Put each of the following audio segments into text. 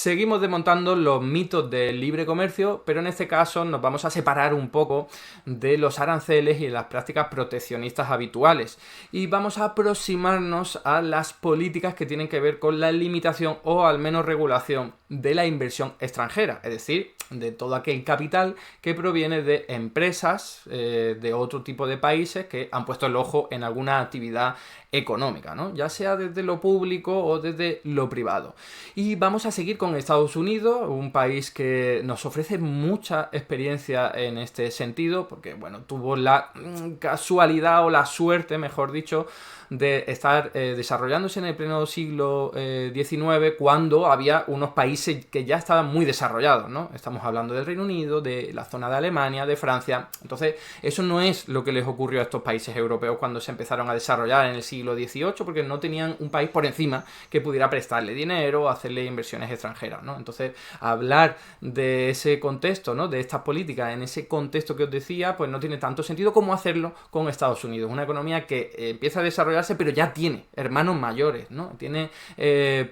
Seguimos desmontando los mitos del libre comercio, pero en este caso nos vamos a separar un poco de los aranceles y de las prácticas proteccionistas habituales y vamos a aproximarnos a las políticas que tienen que ver con la limitación o al menos regulación de la inversión extranjera, es decir, de todo aquel capital que proviene de empresas de otro tipo de países que han puesto el ojo en alguna actividad económica, ¿no? Ya sea desde lo público o desde lo privado. Y vamos a seguir con Estados Unidos, un país que nos ofrece mucha experiencia en este sentido, porque bueno, tuvo la casualidad o la suerte, mejor dicho, de estar desarrollándose en el pleno siglo XIX cuando había unos países que ya estaban muy desarrollados, ¿no? Estamos hablando del Reino Unido, de la zona de Alemania, de Francia. Entonces, eso no es lo que les ocurrió a estos países europeos cuando se empezaron a desarrollar en el siglo XVIII, porque no tenían un país por encima que pudiera prestarle dinero o hacerle inversiones extranjeras, ¿no? Entonces, hablar de ese contexto, ¿no? De estas políticas en ese contexto que os decía, pues no tiene tanto sentido como hacerlo con Estados Unidos. Una economía que empieza a desarrollarse pero ya tiene hermanos mayores, ¿no? Tiene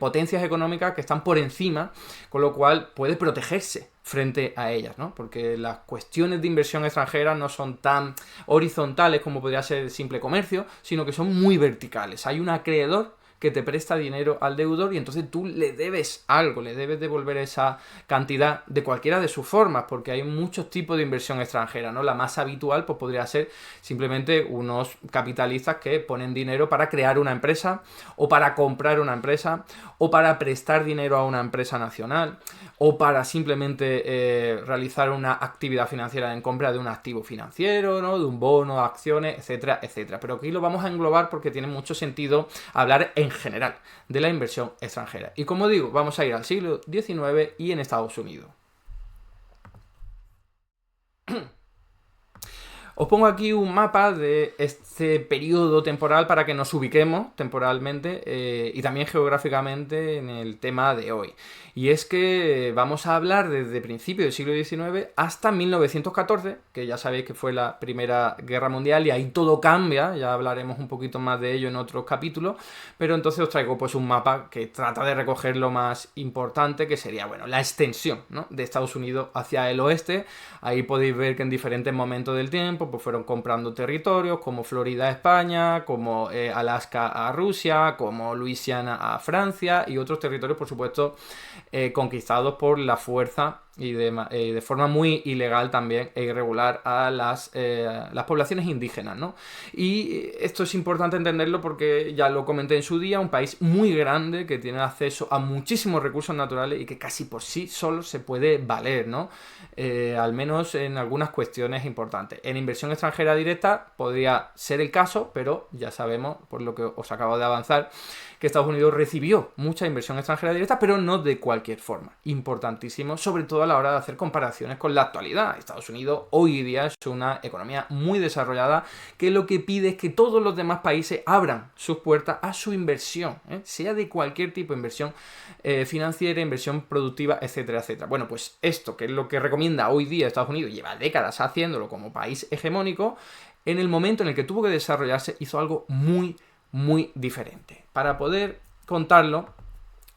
potencias económicas que están por encima, con lo cual puede protegerse frente a ellas, ¿no? Porque las cuestiones de inversión extranjera no son tan horizontales como podría ser el simple comercio, sino que son muy verticales. Hay un acreedor que te presta dinero al deudor y entonces tú le debes algo, le debes devolver esa cantidad de cualquiera de sus formas, porque hay muchos tipos de inversión extranjera, ¿no? La más habitual pues podría ser simplemente unos capitalistas que ponen dinero para crear una empresa o para comprar una empresa o para prestar dinero a una empresa nacional o para simplemente realizar una actividad financiera en compra de un activo financiero, ¿no? De un bono, acciones, etcétera, etcétera. Pero aquí lo vamos a englobar porque tiene mucho sentido hablar en general de la inversión extranjera. Y como digo, vamos a ir al siglo XIX y en Estados Unidos. Os pongo aquí un mapa de este periodo temporal para que nos ubiquemos temporalmente y también geográficamente en el tema de hoy. Y es que vamos a hablar desde principios del siglo XIX hasta 1914, que ya sabéis que fue la Primera Guerra Mundial y ahí todo cambia, ya hablaremos un poquito más de ello en otros capítulos, pero entonces os traigo pues un mapa que trata de recoger lo más importante, que sería, bueno, la extensión, ¿no? De Estados Unidos hacia el oeste. Ahí podéis ver que en diferentes momentos del tiempo pues fueron comprando territorios como Florida a España, como Alaska a Rusia, como Luisiana a Francia y otros territorios, por supuesto, conquistados por la fuerza y de forma muy ilegal también e irregular a las poblaciones indígenas, ¿no? Y esto es importante entenderlo porque ya lo comenté en su día, un país muy grande que tiene acceso a muchísimos recursos naturales y que casi por sí solo se puede valer, ¿no? Al menos en algunas cuestiones importantes. En inversión extranjera directa podría ser el caso, pero ya sabemos, por lo que os acabo de avanzar, que Estados Unidos recibió mucha inversión extranjera directa, pero no de cualquier forma. Importantísimo, sobre todo a la hora de hacer comparaciones con la actualidad. Estados Unidos hoy día es una economía muy desarrollada que lo que pide es que todos los demás países abran sus puertas a su inversión, sea de cualquier tipo de inversión financiera, inversión productiva, etcétera, etcétera. Bueno, pues esto, que es lo que recomienda hoy día Estados Unidos, lleva décadas haciéndolo como país hegemónico, en el momento en el que tuvo que desarrollarse hizo algo muy diferente. Para poder contarlo,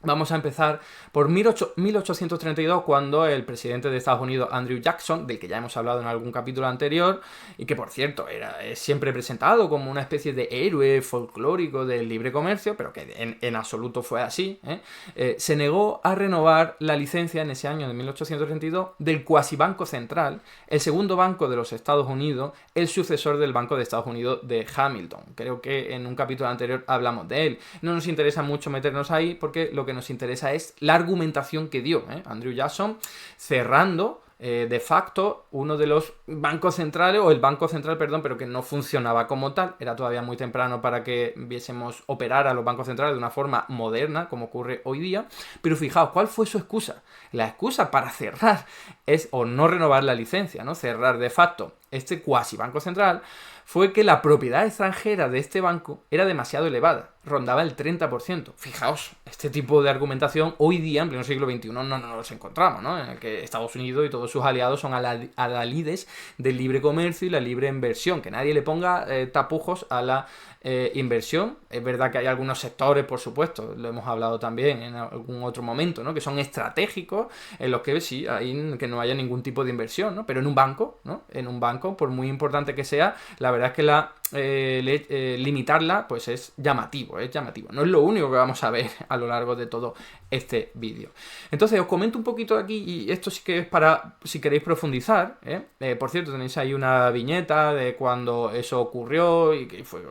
vamos a empezar por 1832, cuando el presidente de Estados Unidos, Andrew Jackson, del que ya hemos hablado en algún capítulo anterior, y que por cierto es siempre presentado como una especie de héroe folclórico del libre comercio, pero que en absoluto fue así, se negó a renovar la licencia en ese año de 1832 del Cuasibanco Central, el segundo banco de los Estados Unidos, el sucesor del Banco de Estados Unidos de Hamilton. Creo que en un capítulo anterior hablamos de él. No nos interesa mucho meternos ahí porque lo que nos interesa es la argumentación que dio Andrew Jackson, cerrando de facto uno de los bancos centrales, o el banco central, perdón, pero que no funcionaba como tal. Era todavía muy temprano para que viésemos operar a los bancos centrales de una forma moderna, como ocurre hoy día. Pero fijaos, ¿cuál fue su excusa? La excusa para cerrar es, o no renovar la licencia, ¿no? Cerrar de facto este cuasi banco central, fue que la propiedad extranjera de este banco era demasiado elevada, rondaba el 30%. Fijaos, este tipo de argumentación hoy día, en pleno siglo XXI, no nos encontramos, ¿no? En el que Estados Unidos y todos sus aliados son adalides del libre comercio y la libre inversión, que nadie le ponga tapujos a la inversión. Es verdad que hay algunos sectores, por supuesto, lo hemos hablado también en algún otro momento, ¿no? Que son estratégicos, en los que sí, hay que no haya ningún tipo de inversión, ¿no? Pero en un banco, ¿no? En un banco, por muy importante que sea, la verdad es que limitarla, pues es llamativo, es llamativo. No es lo único que vamos a ver a lo largo de todo este vídeo. Entonces, os comento un poquito aquí, y esto sí que es para, si queréis profundizar, por cierto, tenéis ahí una viñeta de cuando eso ocurrió y que fue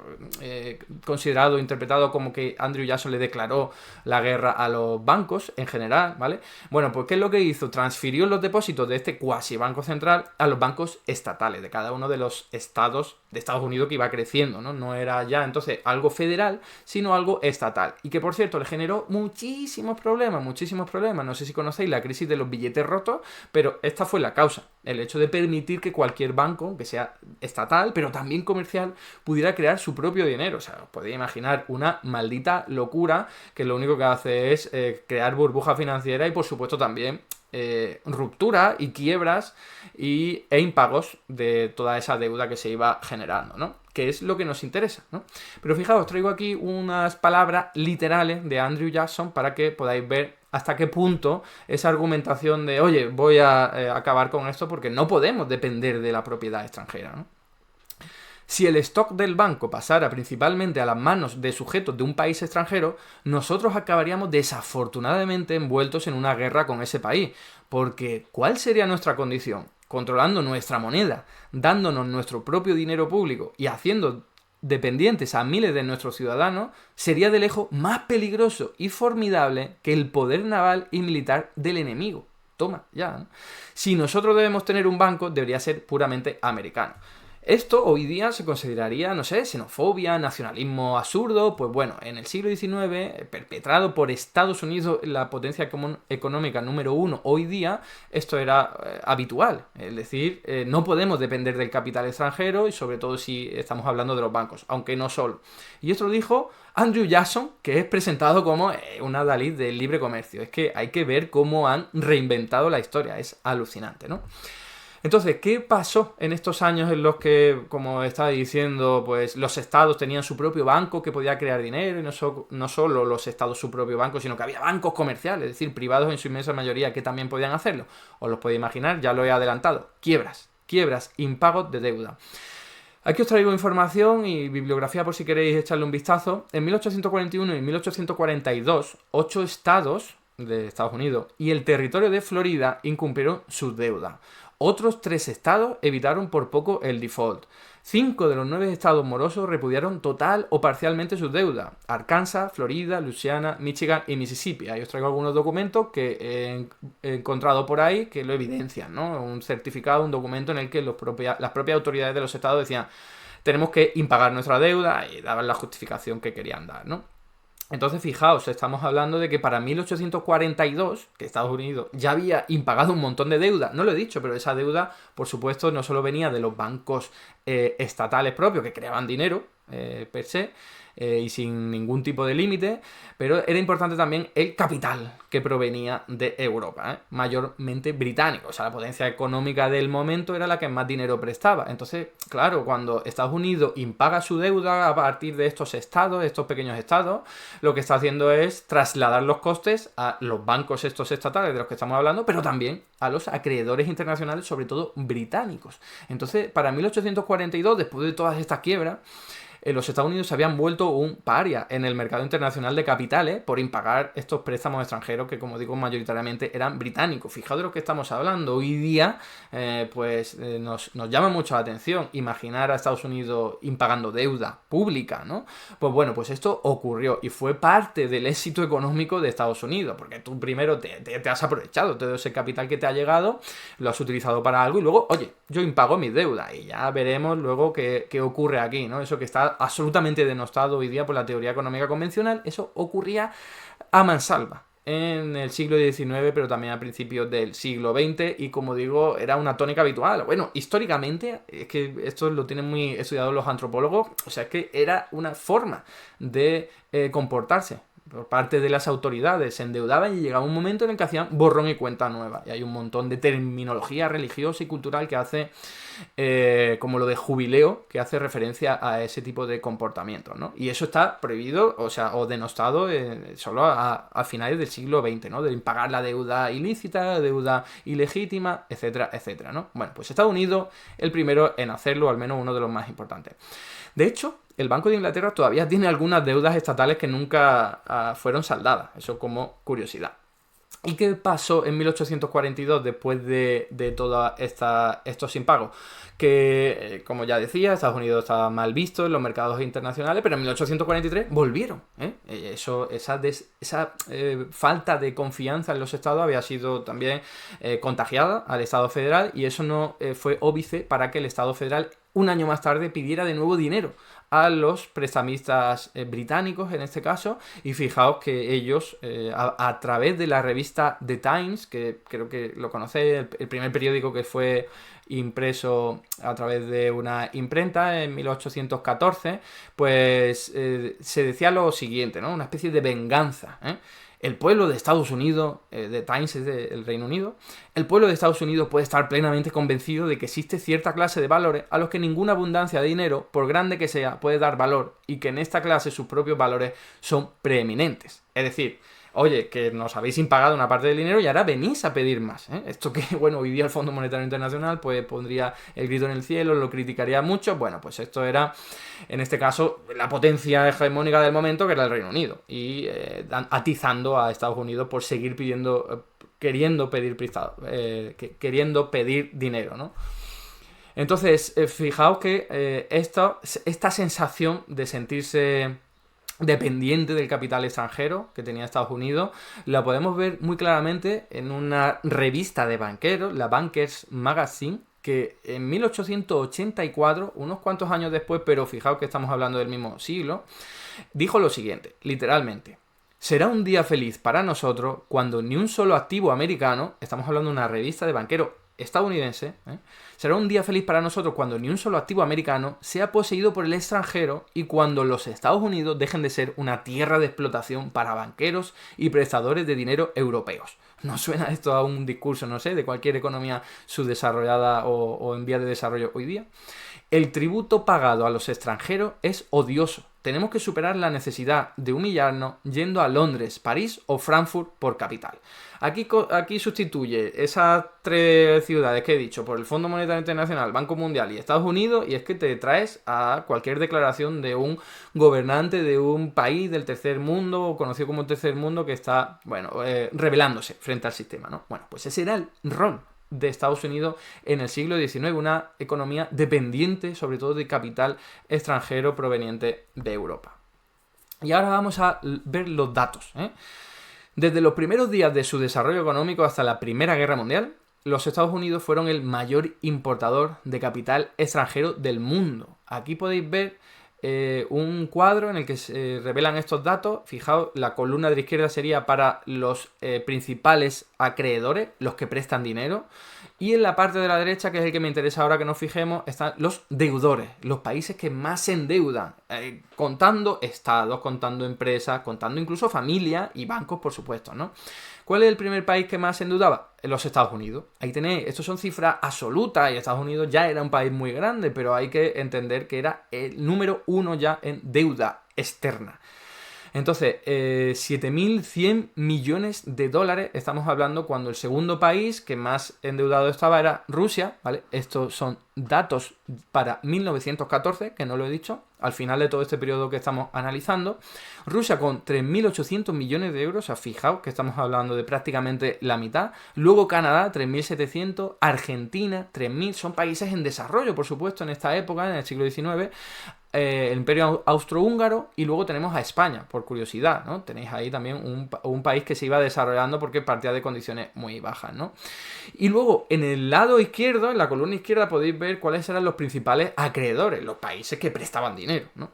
considerado, interpretado como que Andrew Jackson le declaró la guerra a los bancos en general, ¿vale? Bueno, pues ¿qué es lo que hizo? Transfirió los depósitos de este cuasi banco central a los bancos estatales de cada uno de los estados de Estados Unidos, que iba creciendo, ¿no? No era ya entonces algo federal, sino algo estatal. Y que, por cierto, le generó muchísimos problemas, muchísimos problemas. No sé si conocéis la crisis de los billetes rotos, pero esta fue la causa. El hecho de permitir que cualquier banco, que sea estatal, pero también comercial, pudiera crear su propio dinero. O sea, os podéis imaginar una maldita locura que lo único que hace es crear burbuja financiera y, por supuesto, también ruptura y quiebras e impagos de toda esa deuda que se iba generando, ¿no? Que es lo que nos interesa, ¿no? Pero fijaos, traigo aquí unas palabras literales de Andrew Jackson para que podáis ver hasta qué punto esa argumentación de, oye, voy a acabar con esto porque no podemos depender de la propiedad extranjera, ¿no? Si el stock del banco pasara principalmente a las manos de sujetos de un país extranjero, nosotros acabaríamos desafortunadamente envueltos en una guerra con ese país. Porque, ¿cuál sería nuestra condición? Controlando nuestra moneda, dándonos nuestro propio dinero público y haciendo dependientes a miles de nuestros ciudadanos, sería de lejos más peligroso y formidable que el poder naval y militar del enemigo. Toma, ya, ¿no? Si nosotros debemos tener un banco, debería ser puramente americano. Esto hoy día se consideraría, no sé, xenofobia, nacionalismo absurdo. Pues bueno, en el siglo XIX, perpetrado por Estados Unidos, la potencia económica número 1 hoy día, esto era habitual. Es decir, no podemos depender del capital extranjero y sobre todo si estamos hablando de los bancos, aunque no solo. Y esto lo dijo Andrew Jackson, que es presentado como una Dalí del libre comercio. Es que hay que ver cómo han reinventado la historia, es alucinante, ¿no? Entonces, ¿qué pasó en estos años en los que, como estaba diciendo, pues los estados tenían su propio banco que podía crear dinero y no solo los estados su propio banco, sino que había bancos comerciales, es decir, privados en su inmensa mayoría que también podían hacerlo? Os los podéis imaginar, ya lo he adelantado. Quiebras, impagos de deuda. Aquí os traigo información y bibliografía por si queréis echarle un vistazo. En 1841 y 1842, 8 estados de Estados Unidos y el territorio de Florida incumplieron su deuda. Otros 3 estados evitaron por poco el default. 5 de los 9 estados morosos repudiaron total o parcialmente sus deudas. Arkansas, Florida, Luisiana, Michigan y Mississippi. Ahí os traigo algunos documentos que he encontrado por ahí que lo evidencian, ¿no? Un certificado, un documento en el que las propias autoridades de los estados decían tenemos que impagar nuestra deuda y daban la justificación que querían dar, ¿no? Entonces, fijaos, estamos hablando de que para 1842, que Estados Unidos ya había impagado un montón de deuda, no lo he dicho, pero esa deuda, por supuesto, no solo venía de los bancos estatales propios que creaban dinero per se, y sin ningún tipo de límite, pero era importante también el capital que provenía de Europa, mayormente británico. O sea, la potencia económica del momento era la que más dinero prestaba. Entonces, claro, cuando Estados Unidos impaga su deuda a partir de estos estados, estos pequeños estados, lo que está haciendo es trasladar los costes a los bancos estos estatales de los que estamos hablando, pero también a los acreedores internacionales, sobre todo británicos. Entonces, para 1842, después de todas estas quiebras, los Estados Unidos se habían vuelto un paria en el mercado internacional de capitales por impagar estos préstamos extranjeros que, como digo, mayoritariamente eran británicos. Fijaos de lo que estamos hablando. Hoy día, nos llama mucho la atención imaginar a Estados Unidos impagando deuda pública, ¿no? Pues bueno, pues esto ocurrió y fue parte del éxito económico de Estados Unidos, porque tú primero te has aprovechado todo ese capital que te ha llegado, lo has utilizado para algo y luego, oye, yo impago mis deudas y ya veremos luego qué ocurre aquí, ¿no? Eso que está absolutamente denostado hoy día por la teoría económica convencional, eso ocurría a mansalva en el siglo XIX, pero también a principios del siglo XX, y como digo, era una tónica habitual. Bueno, históricamente, es que esto lo tienen muy estudiado los antropólogos, o sea, es que era una forma de comportarse por parte de las autoridades, se endeudaban y llegaba un momento en el que hacían borrón y cuenta nueva. Y hay un montón de terminología religiosa y cultural que hace, como lo de jubileo, que hace referencia a ese tipo de comportamientos, ¿no? Y eso está prohibido, o denostado solo a finales del siglo XX, ¿no? De pagar la deuda ilícita, deuda ilegítima, etcétera, etcétera, ¿no? Bueno, pues Estados Unidos, el primero en hacerlo, al menos uno de los más importantes. De hecho, el Banco de Inglaterra todavía tiene algunas deudas estatales que nunca fueron saldadas. Eso como curiosidad. ¿Y qué pasó en 1842 después de todos estos impagos? Que, como ya decía, Estados Unidos estaba mal visto en los mercados internacionales, pero en 1843 volvieron. Esa falta de confianza en los estados había sido también contagiada al Estado federal, y eso no fue óbice para que el Estado federal un año más tarde pidiera de nuevo dinero a los prestamistas británicos, en este caso, y fijaos que ellos, a través de la revista The Times, que creo que lo conocéis, el primer periódico que fue impreso a través de una imprenta en 1814, pues se decía lo siguiente, ¿no? Una especie de venganza, ¿eh? El pueblo de Estados Unidos, The Times es del Reino Unido, el pueblo de Estados Unidos puede estar plenamente convencido de que existe cierta clase de valores a los que ninguna abundancia de dinero, por grande que sea, puede dar valor, y que en esta clase sus propios valores son preeminentes. Es decir, oye, que nos habéis impagado una parte del dinero y ahora venís a pedir más, ¿eh? Esto que, bueno, hoy día el Fondo Monetario Internacional pues pondría el grito en el cielo, lo criticaría mucho. Bueno, pues esto era, en este caso, la potencia hegemónica del momento, que era el Reino Unido, y atizando a Estados Unidos por seguir queriendo pedir dinero, ¿no? Entonces, fijaos que esta sensación de sentirse dependiente del capital extranjero que tenía Estados Unidos, la podemos ver muy claramente en una revista de banqueros, la Bankers Magazine, que en 1884, unos cuantos años después, pero fijaos que estamos hablando del mismo siglo, dijo lo siguiente, literalmente: será un día feliz para nosotros cuando ni un solo activo americano, estamos hablando de una revista de banqueros estadounidense, será un día feliz para nosotros cuando ni un solo activo americano sea poseído por el extranjero y cuando los Estados Unidos dejen de ser una tierra de explotación para banqueros y prestadores de dinero europeos. ¿No suena esto a un discurso, no sé, de cualquier economía subdesarrollada o en vía de desarrollo hoy día? El tributo pagado a los extranjeros es odioso. Tenemos que superar la necesidad de humillarnos yendo a Londres, París o Frankfurt por capital. Aquí sustituye esas tres ciudades que he dicho por el Fondo Monetario Internacional, Banco Mundial y Estados Unidos, y es que te traes a cualquier declaración de un gobernante de un país del tercer mundo, o conocido como el tercer mundo, que está, bueno, rebelándose frente al sistema, ¿no? Bueno, pues ese era el rol de Estados Unidos en el siglo XIX, una economía dependiente sobre todo de capital extranjero proveniente de Europa. Y ahora vamos a ver los datos, ¿eh? Desde los primeros días de su desarrollo económico hasta la Primera Guerra Mundial, los Estados Unidos fueron el mayor importador de capital extranjero del mundo. Aquí podéis ver un cuadro en el que se revelan estos datos. Fijaos, la columna de la izquierda sería para los principales acreedores, los que prestan dinero, y en la parte de la derecha, que es el que me interesa ahora que nos fijemos, están los deudores, los países que más se endeudan, contando estados, contando empresas, contando incluso familias y bancos, por supuesto, ¿no? ¿Cuál es el primer país que más se endeudaba? Los Estados Unidos. Ahí tenéis, estos son cifras absolutas, y Estados Unidos ya era un país muy grande, pero hay que entender que era el número uno ya en deuda externa. Entonces, 7.100 millones de dólares estamos hablando, cuando el segundo país que más endeudado estaba era Rusia, ¿vale? Estos son datos para 1914, que no lo he dicho, al final de todo este periodo que estamos analizando. Rusia con 3.800 millones de euros, o sea, fijaos que estamos hablando de prácticamente la mitad. Luego Canadá, 3.700, Argentina, 3.000, son países en desarrollo, por supuesto, en esta época, en el siglo XIX. El Imperio Austrohúngaro, y luego tenemos a España, por curiosidad, ¿no? Tenéis ahí también un país que se iba desarrollando porque partía de condiciones muy bajas, ¿no? Y luego, en el lado izquierdo, en la columna izquierda, podéis ver cuáles eran los principales acreedores, los países que prestaban dinero, ¿no?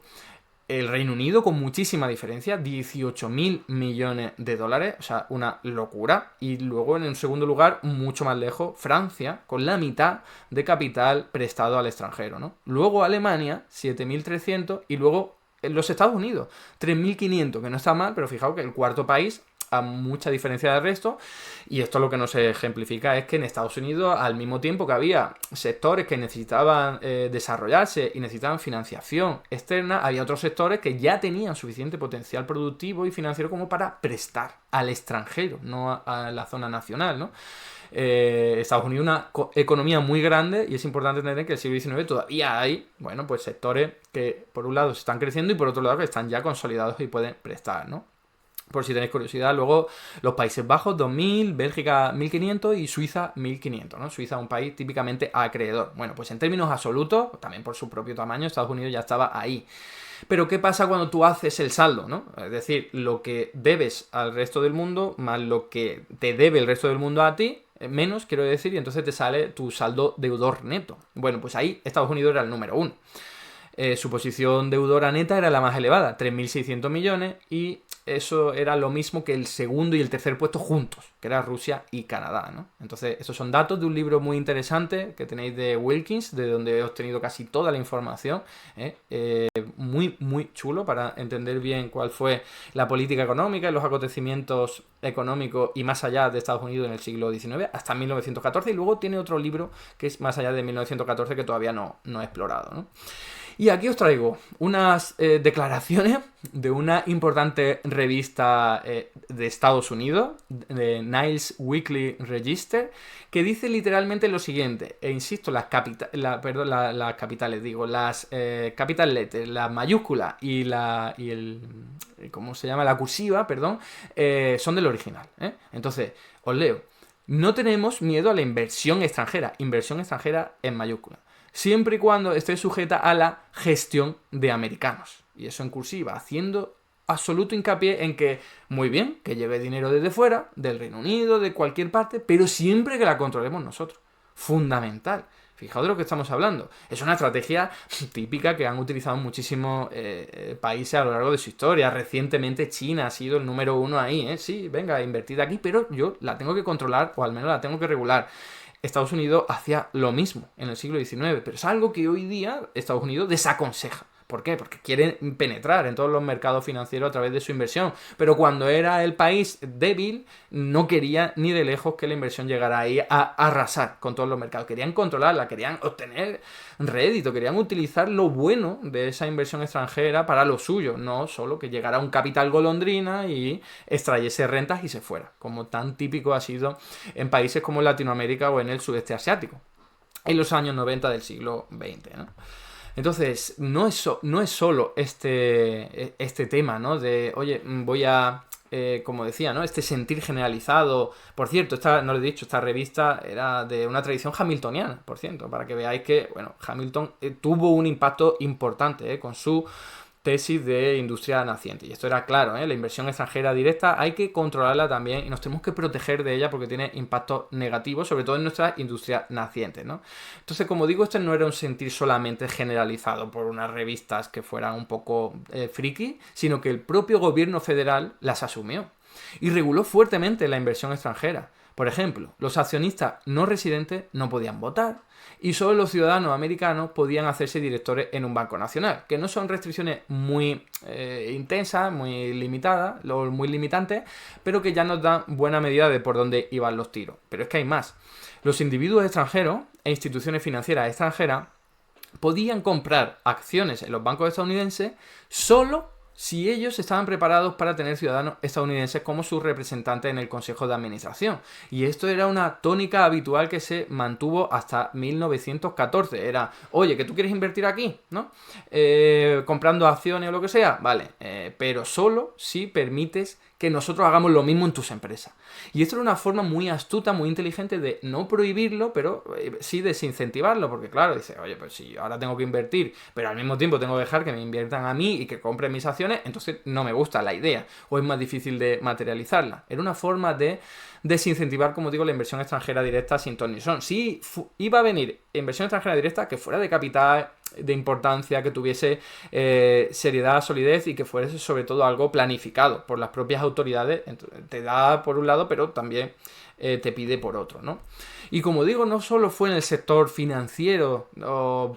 El Reino Unido, con muchísima diferencia, 18.000 millones de dólares, o sea, una locura. Y luego, en el segundo lugar, mucho más lejos, Francia, con la mitad de capital prestado al extranjero, ¿no? Luego Alemania, 7.300, y luego en los Estados Unidos, 3.500, que no está mal, pero fijaos que el cuarto país a mucha diferencia del resto, y esto lo que nos ejemplifica es que en Estados Unidos, al mismo tiempo que había sectores que necesitaban desarrollarse y necesitaban financiación externa, había otros sectores que ya tenían suficiente potencial productivo y financiero como para prestar al extranjero, no a la zona nacional, ¿no? Estados Unidos es una economía muy grande y es importante entender que el siglo XIX todavía hay, bueno, pues sectores que por un lado se están creciendo y por otro lado que están ya consolidados y pueden prestar, ¿no? Por si tenéis curiosidad, luego los Países Bajos 2000, Bélgica 1500 y Suiza 1500, ¿no? Suiza es un país típicamente acreedor. Bueno, pues en términos absolutos, también por su propio tamaño, Estados Unidos ya estaba ahí. Pero ¿qué pasa cuando tú haces el saldo, ¿no? Es decir, lo que debes al resto del mundo más lo que te debe el resto del mundo a ti, menos, quiero decir, y entonces te sale tu saldo deudor neto. Bueno, pues ahí Estados Unidos era el número 1. Su posición deudora neta era la más elevada, 3.600 millones, y eso era lo mismo que el segundo y el tercer puesto juntos, que era Rusia y Canadá, ¿no? Entonces, esos son datos de un libro muy interesante que tenéis de Wilkins, de donde he obtenido casi toda la información, muy, muy chulo para entender bien cuál fue la política económica y los acontecimientos económicos y más allá de Estados Unidos en el siglo XIX, hasta 1914, y luego tiene otro libro que es más allá de 1914 que todavía no he explorado, ¿no? Y aquí os traigo unas declaraciones de una importante revista de Estados Unidos, de Niles Weekly Register, que dice literalmente lo siguiente, e insisto, las capitales, digo, las capital letters, las mayúsculas y ¿cómo se llama? La cursiva, perdón, son del original, ¿eh? Entonces, os leo. No tenemos miedo a la inversión extranjera en mayúsculas, siempre y cuando esté sujeta a la gestión de americanos. Y eso en cursiva, haciendo absoluto hincapié en que, muy bien, que lleve dinero desde fuera, del Reino Unido, de cualquier parte, pero siempre que la controlemos nosotros. Fundamental. Fijaos de lo que estamos hablando. Es una estrategia típica que han utilizado muchísimos países a lo largo de su historia. Recientemente China ha sido el número 1 ahí, ¿eh? Sí, venga, invertid aquí, pero yo la tengo que controlar o al menos la tengo que regular. Estados Unidos hacía lo mismo en el siglo XIX, pero es algo que hoy día Estados Unidos desaconseja. ¿Por qué? Porque quieren penetrar en todos los mercados financieros a través de su inversión. Pero cuando era el país débil, no quería ni de lejos que la inversión llegara ahí a arrasar con todos los mercados. Querían controlarla, querían obtener rédito, querían utilizar lo bueno de esa inversión extranjera para lo suyo. No solo que llegara un capital golondrina y extrayese rentas y se fuera, como tan típico ha sido en países como Latinoamérica o en el sudeste asiático, en los años 90 del siglo XX, ¿no? Entonces, no es solo este tema, ¿no? De, oye, voy a, como decía, ¿no? Este sentir generalizado. Por cierto, no lo he dicho, esta revista era de una tradición hamiltoniana, por cierto, para que veáis que, bueno, Hamilton tuvo un impacto importante con su tesis de industria naciente. Y esto era claro, la inversión extranjera directa hay que controlarla también y nos tenemos que proteger de ella porque tiene impactos negativos, sobre todo en nuestras industrias nacientes, ¿no? Entonces, como digo, este no era un sentir solamente generalizado por unas revistas que fueran un poco friki, sino que el propio gobierno federal las asumió y reguló fuertemente la inversión extranjera. Por ejemplo, los accionistas no residentes no podían votar y solo los ciudadanos americanos podían hacerse directores en un banco nacional, que no son restricciones muy intensas, muy limitadas, muy limitantes, pero que ya nos dan buena medida de por dónde iban los tiros. Pero es que hay más. Los individuos extranjeros e instituciones financieras extranjeras podían comprar acciones en los bancos estadounidenses solo si ellos estaban preparados para tener ciudadanos estadounidenses como sus representantes en el Consejo de Administración. Y esto era una tónica habitual que se mantuvo hasta 1914. Era, oye, que tú quieres invertir aquí, ¿no? Comprando acciones o lo que sea, vale, pero solo si permites que nosotros hagamos lo mismo en tus empresas. Y esto era una forma muy astuta, muy inteligente de no prohibirlo, pero sí desincentivarlo, porque claro, dice, oye, pues si ahora tengo que invertir, pero al mismo tiempo tengo que dejar que me inviertan a mí y que compren mis acciones, entonces no me gusta la idea, o es más difícil de materializarla. Era una forma de desincentivar, como digo, la inversión extranjera directa sin ton ni son. Sí, iba a venir inversión extranjera directa que fuera de capital, de importancia, que tuviese seriedad, solidez y que fuese sobre todo algo planificado por las propias autoridades. Entonces, te da por un lado, pero también te pide por otro, ¿no? Y como digo, no solo fue en el sector financiero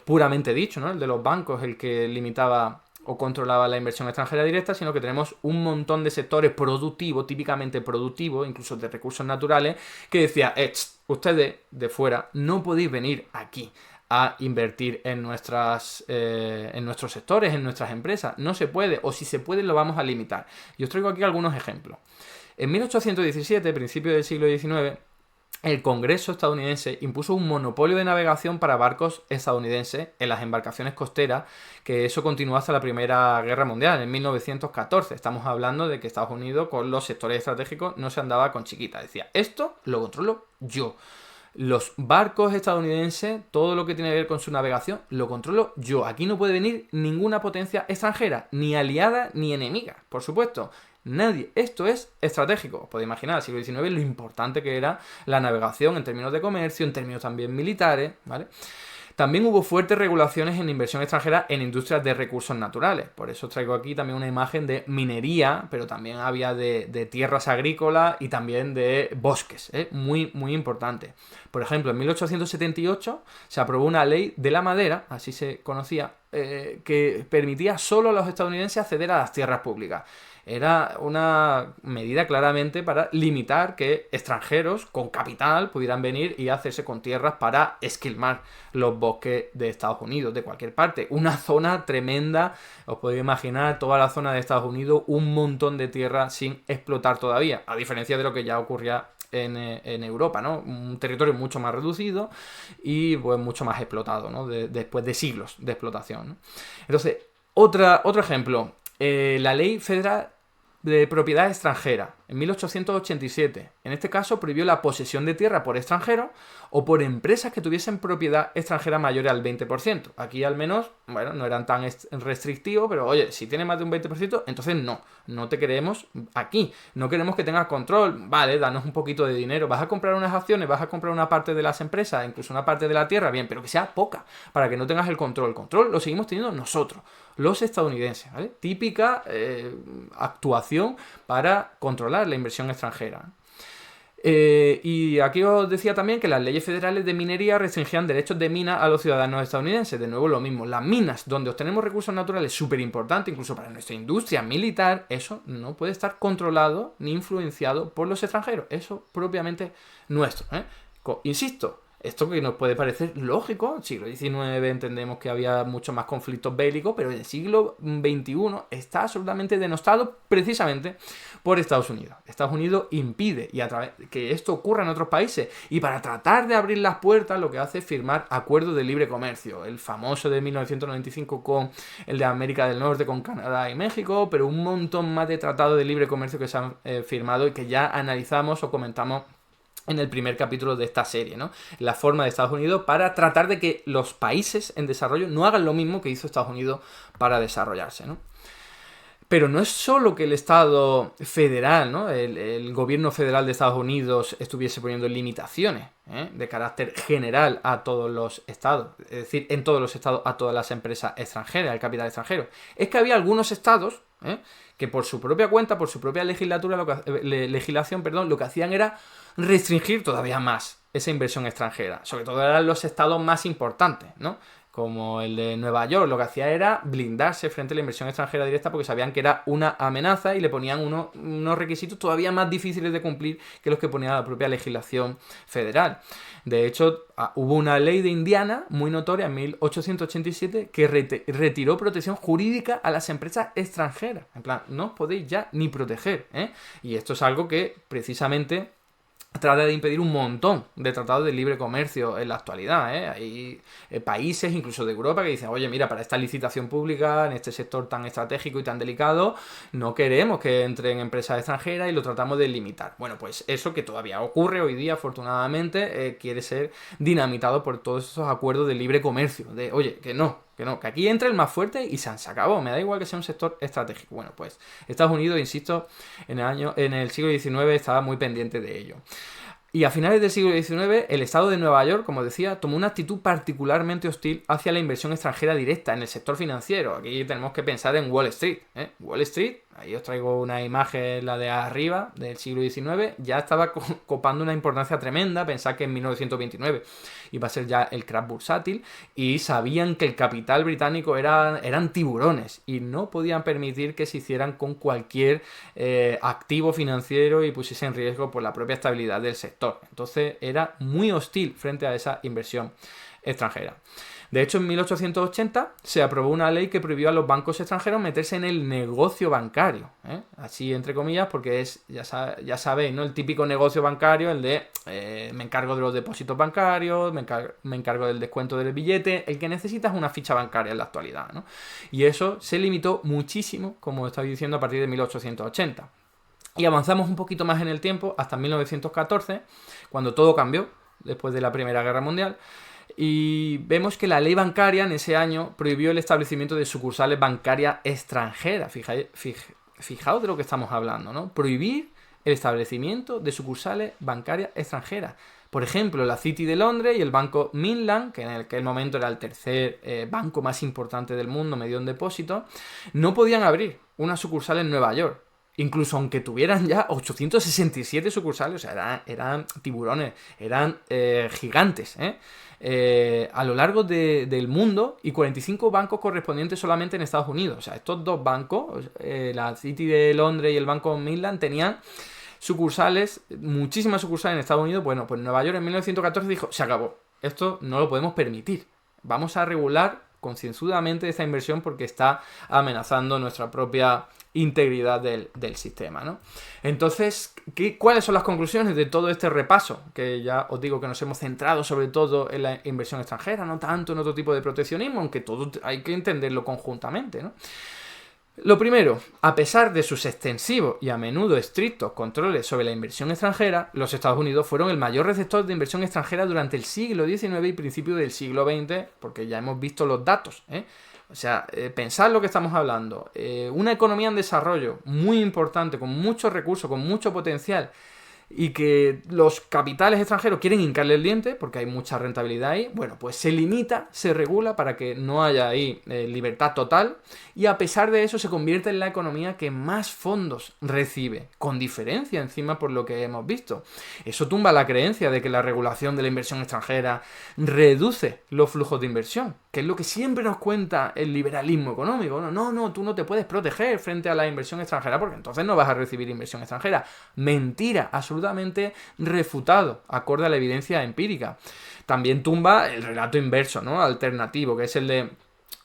puramente dicho, ¿no? El de los bancos el que limitaba o controlaba la inversión extranjera directa, sino que tenemos un montón de sectores productivos, típicamente productivos, incluso de recursos naturales, que decía, ustedes de fuera no podéis venir aquí a invertir en nuestros sectores, en nuestras empresas. No se puede, o si se puede lo vamos a limitar. Y os traigo aquí algunos ejemplos. En 1817, principio del siglo XIX, el Congreso estadounidense impuso un monopolio de navegación para barcos estadounidenses en las embarcaciones costeras, que eso continuó hasta la Primera Guerra Mundial, en 1914. Estamos hablando de que Estados Unidos, con los sectores estratégicos, no se andaba con chiquitas. Decía, esto lo controlo yo. Los barcos estadounidenses, todo lo que tiene que ver con su navegación, lo controlo yo. Aquí no puede venir ninguna potencia extranjera, ni aliada ni enemiga, por supuesto. Nadie. Esto es estratégico. Os podéis imaginar, al siglo XIX, lo importante que era la navegación en términos de comercio, en términos también militares, ¿vale? También hubo fuertes regulaciones en inversión extranjera en industrias de recursos naturales. Por eso os traigo aquí también una imagen de minería, pero también había de tierras agrícolas y también de bosques, muy, muy importante. Por ejemplo, en 1878 se aprobó una ley de la madera, así se conocía, que permitía solo a los estadounidenses acceder a las tierras públicas. Era una medida claramente para limitar que extranjeros con capital pudieran venir y hacerse con tierras para esquilmar los bosques de Estados Unidos, de cualquier parte. Una zona tremenda, os podéis imaginar, toda la zona de Estados Unidos, un montón de tierra sin explotar todavía, a diferencia de lo que ya ocurría en Europa, ¿no? Un territorio mucho más reducido y pues mucho más explotado, ¿no? Después de siglos de explotación, ¿no? Entonces, otro ejemplo, la ley federal de propiedad extranjera, en 1887. En este caso prohibió la posesión de tierra por extranjeros o por empresas que tuviesen propiedad extranjera mayor al 20%. Aquí al menos, bueno, no eran tan restrictivos, pero oye, si tiene más de un 20%, entonces no te queremos aquí. No queremos que tengas control. Vale, danos un poquito de dinero. Vas a comprar unas acciones, vas a comprar una parte de las empresas, incluso una parte de la tierra, bien, pero que sea poca, para que no tengas el control. El control lo seguimos teniendo nosotros, los estadounidenses, ¿vale? Típica actuación para controlar la inversión extranjera. Y aquí os decía también que las leyes federales de minería restringían derechos de mina a los ciudadanos estadounidenses. De nuevo lo mismo, las minas donde obtenemos recursos naturales súper importantes, incluso para nuestra industria militar, eso no puede estar controlado ni influenciado por los extranjeros. Eso propiamente nuestro, ¿eh? Insisto, esto que nos puede parecer lógico, en el siglo XIX entendemos que había muchos más conflictos bélicos, pero en el siglo XXI está absolutamente denostado precisamente por Estados Unidos. Estados Unidos impide que esto ocurra en otros países y para tratar de abrir las puertas lo que hace es firmar acuerdos de libre comercio. El famoso de 1995 con el de América del Norte, con Canadá y México, pero un montón más de tratados de libre comercio que se han firmado y que ya analizamos o comentamos en el primer capítulo de esta serie, ¿no? La forma de Estados Unidos para tratar de que los países en desarrollo no hagan lo mismo que hizo Estados Unidos para desarrollarse, ¿no? Pero no es solo que el Estado federal, ¿no? El gobierno federal de Estados Unidos estuviese poniendo limitaciones de carácter general a todos los estados, es decir, en todos los estados a todas las empresas extranjeras, al capital extranjero. Es que había algunos estados que por su propia cuenta, por su propia legislación, lo que hacían era restringir todavía más esa inversión extranjera. Sobre todo eran los estados más importantes, ¿no? Como el de Nueva York, lo que hacía era blindarse frente a la inversión extranjera directa porque sabían que era una amenaza y le ponían unos requisitos todavía más difíciles de cumplir que los que ponía la propia legislación federal. De hecho, hubo una ley de Indiana muy notoria en 1887 que retiró protección jurídica a las empresas extranjeras. En plan, no os podéis ya ni proteger, ¿eh? Y esto es algo que precisamente trata de impedir un montón de tratados de libre comercio en la actualidad, ¿eh? Hay países, incluso de Europa, que dicen, oye, mira, para esta licitación pública, en este sector tan estratégico y tan delicado, no queremos que entren empresas extranjeras y lo tratamos de limitar. Bueno, pues eso que todavía ocurre hoy día, afortunadamente, quiere ser dinamitado por todos esos acuerdos de libre comercio. De, oye, que aquí entra el más fuerte y se acabó. Me da igual que sea un sector estratégico. Bueno, pues Estados Unidos, insisto, en el siglo XIX estaba muy pendiente de ello. Y a finales del siglo XIX, el estado de Nueva York, como decía, tomó una actitud particularmente hostil hacia la inversión extranjera directa en el sector financiero. Aquí tenemos que pensar en Wall Street, ¿eh? Wall Street, ahí os traigo una imagen, la de arriba, del siglo XIX, ya estaba copando una importancia tremenda. Pensad que en 1929 iba a ser ya el crack bursátil y sabían que el capital británico eran tiburones y no podían permitir que se hicieran con cualquier activo financiero y pusiese en riesgo por la propia estabilidad del sector. Entonces era muy hostil frente a esa inversión extranjera. De hecho, en 1880 se aprobó una ley que prohibió a los bancos extranjeros meterse en el negocio bancario, ¿eh? Así entre comillas, porque es, ya sabéis, ¿no? El típico negocio bancario, el de me encargo de los depósitos bancarios, me encargo del descuento del billete. El que necesitas es una ficha bancaria en la actualidad, ¿no? Y eso se limitó muchísimo, como estaba diciendo, a partir de 1880. Y avanzamos un poquito más en el tiempo, hasta 1914, cuando todo cambió, después de la Primera Guerra Mundial. Y vemos que la ley bancaria en ese año prohibió el establecimiento de sucursales bancarias extranjeras. Fijaos de lo que estamos hablando, ¿no? Prohibir el establecimiento de sucursales bancarias extranjeras. Por ejemplo, la City de Londres y el Banco Midland, que en aquel momento era el tercer banco más importante del mundo, medio en depósito, no podían abrir una sucursal en Nueva York. Incluso aunque tuvieran ya 867 sucursales, o sea, eran tiburones, eran gigantes, a lo largo del mundo, y 45 bancos correspondientes solamente en Estados Unidos. O sea, estos dos bancos, la City de Londres y el Banco Midland, tenían sucursales, muchísimas sucursales en Estados Unidos. Bueno, pues Nueva York en 1914 dijo, se acabó, esto no lo podemos permitir, vamos a regular concienzudamente esta inversión porque está amenazando nuestra propia integridad del sistema, ¿no? Entonces, ¿cuáles son las conclusiones de todo este repaso? Que ya os digo que nos hemos centrado sobre todo en la inversión extranjera, no tanto en otro tipo de proteccionismo, aunque todo hay que entenderlo conjuntamente, ¿no? Lo primero, a pesar de sus extensivos y a menudo estrictos controles sobre la inversión extranjera, los Estados Unidos fueron el mayor receptor de inversión extranjera durante el siglo XIX y principio del siglo XX, porque ya hemos visto los datos, ¿eh? O sea, pensad lo que estamos hablando. Una economía en desarrollo muy importante, con muchos recursos, con mucho potencial, y que los capitales extranjeros quieren hincarle el diente porque hay mucha rentabilidad ahí. Bueno, pues se limita, se regula para que no haya ahí libertad total, y a pesar de eso se convierte en la economía que más fondos recibe, con diferencia encima por lo que hemos visto. Eso tumba la creencia de que la regulación de la inversión extranjera reduce los flujos de inversión, que es lo que siempre nos cuenta el liberalismo económico. No, tú no te puedes proteger frente a la inversión extranjera porque entonces no vas a recibir inversión extranjera. Mentira, absolutamente refutado, acorde a la evidencia empírica. También tumba el relato inverso, ¿no? Alternativo, que es el de,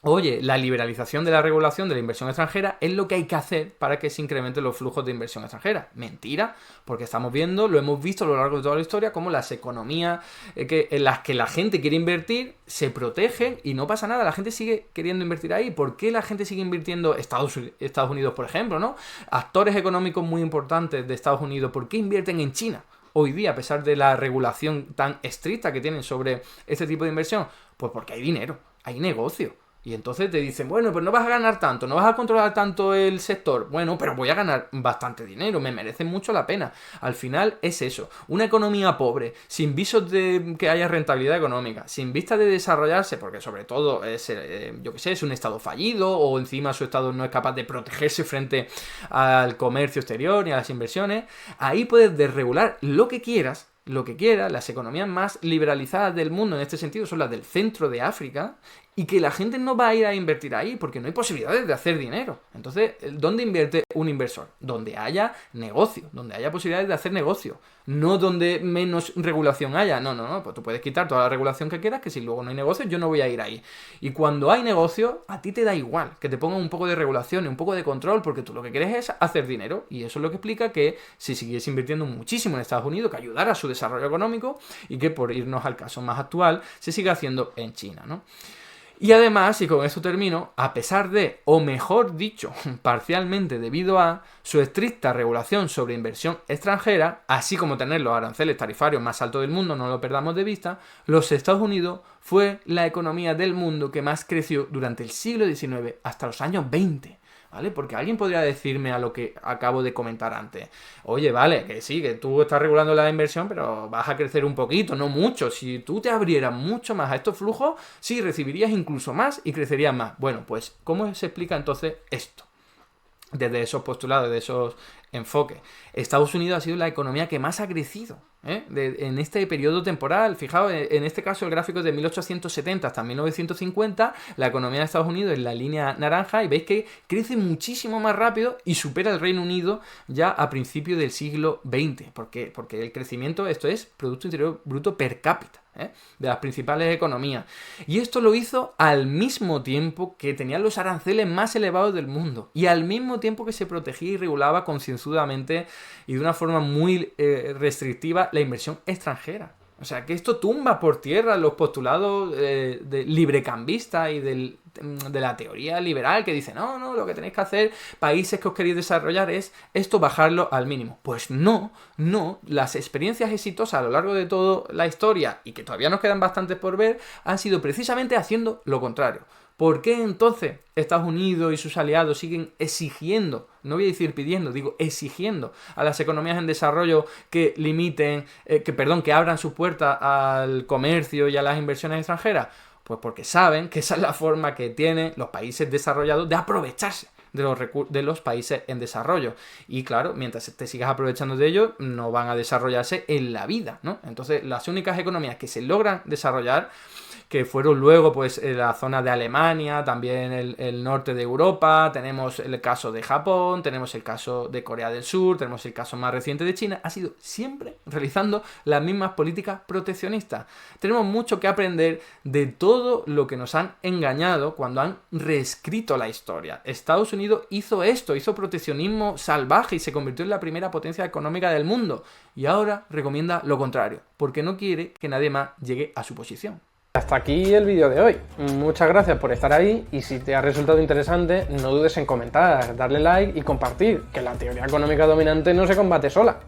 oye, la liberalización de la regulación de la inversión extranjera es lo que hay que hacer para que se incrementen los flujos de inversión extranjera. Mentira, porque estamos viendo, lo hemos visto a lo largo de toda la historia, como las economías en las que la gente quiere invertir se protegen y no pasa nada, la gente sigue queriendo invertir ahí. ¿Por qué la gente sigue invirtiendo? Estados Unidos, por ejemplo, ¿no? Actores económicos muy importantes de Estados Unidos, ¿por qué invierten en China hoy día, a pesar de la regulación tan estricta que tienen sobre este tipo de inversión? Pues porque hay dinero, hay negocio. Y entonces te dicen, bueno, pues no vas a ganar tanto, no vas a controlar tanto el sector. Bueno, pero voy a ganar bastante dinero, me merece mucho la pena. Al final es eso, una economía pobre, sin visos de que haya rentabilidad económica, sin vistas de desarrollarse, porque sobre todo es, es un estado fallido, o encima su estado no es capaz de protegerse frente al comercio exterior y a las inversiones. Ahí puedes desregular lo que quieras, las economías más liberalizadas del mundo en este sentido son las del centro de África, y que la gente no va a ir a invertir ahí porque no hay posibilidades de hacer dinero. Entonces, ¿dónde invierte un inversor? Donde haya negocio, donde haya posibilidades de hacer negocio, no donde menos regulación haya. No, pues tú puedes quitar toda la regulación que quieras, que si luego no hay negocio, yo no voy a ir ahí. Y cuando hay negocio, a ti te da igual que te pongan un poco de regulación y un poco de control, porque tú lo que quieres es hacer dinero, y eso es lo que explica que si siguiese invirtiendo muchísimo en Estados Unidos, que ayudara a su desarrollo económico, y que, por irnos al caso más actual, se sigue haciendo en China, ¿no? Y además, y con esto termino, a pesar de, o mejor dicho, parcialmente debido a su estricta regulación sobre inversión extranjera, así como tener los aranceles tarifarios más altos del mundo, no lo perdamos de vista, los Estados Unidos fue la economía del mundo que más creció durante el siglo XIX hasta los años 20. ¿Vale? Porque alguien podría decirme a lo que acabo de comentar antes, oye, vale, que sí, que tú estás regulando la inversión, pero vas a crecer un poquito, no mucho. Si tú te abrieras mucho más a estos flujos, sí, recibirías incluso más y crecerías más. Bueno, pues, ¿cómo se explica entonces esto? desde esos postulados, de esos enfoques. Estados Unidos ha sido la economía que más ha crecido en este periodo temporal. Fijaos, en este caso el gráfico es de 1870 hasta 1950, la economía de Estados Unidos es la línea naranja y veis que crece muchísimo más rápido y supera el Reino Unido ya a principios del siglo XX. ¿Por qué? Porque el crecimiento, esto es Producto Interior Bruto per cápita, de las principales economías. Y esto lo hizo al mismo tiempo que tenían los aranceles más elevados del mundo y al mismo tiempo que se protegía y regulaba concienzudamente y de una forma muy restrictiva la inversión extranjera. O sea, que esto tumba por tierra los postulados de librecambista y de la teoría liberal que dice, no, lo que tenéis que hacer, países que os queréis desarrollar, es esto bajarlo al mínimo. Pues no, las experiencias exitosas a lo largo de toda la historia, y que todavía nos quedan bastantes por ver, han sido precisamente haciendo lo contrario. ¿Por qué entonces Estados Unidos y sus aliados siguen exigiendo, no voy a decir pidiendo, digo exigiendo a las economías en desarrollo que limiten, que abran sus puertas al comercio y a las inversiones extranjeras? Pues porque saben que esa es la forma que tienen los países desarrollados de aprovecharse de los países en desarrollo. Y claro, mientras te sigas aprovechando de ellos, no van a desarrollarse en la vida, ¿no? Entonces, las únicas economías que se logran desarrollar, que fueron luego pues la zona de Alemania, también el norte de Europa, tenemos el caso de Japón, tenemos el caso de Corea del Sur, tenemos el caso más reciente de China, ha sido siempre realizando las mismas políticas proteccionistas. Tenemos mucho que aprender de todo lo que nos han engañado cuando han reescrito la historia. Estados Unidos hizo esto, hizo proteccionismo salvaje y se convirtió en la primera potencia económica del mundo. Y ahora recomienda lo contrario, porque no quiere que nadie más llegue a su posición. Hasta aquí el vídeo de hoy. Muchas gracias por estar ahí y si te ha resultado interesante, no dudes en comentar, darle like y compartir, que la teoría económica dominante no se combate sola.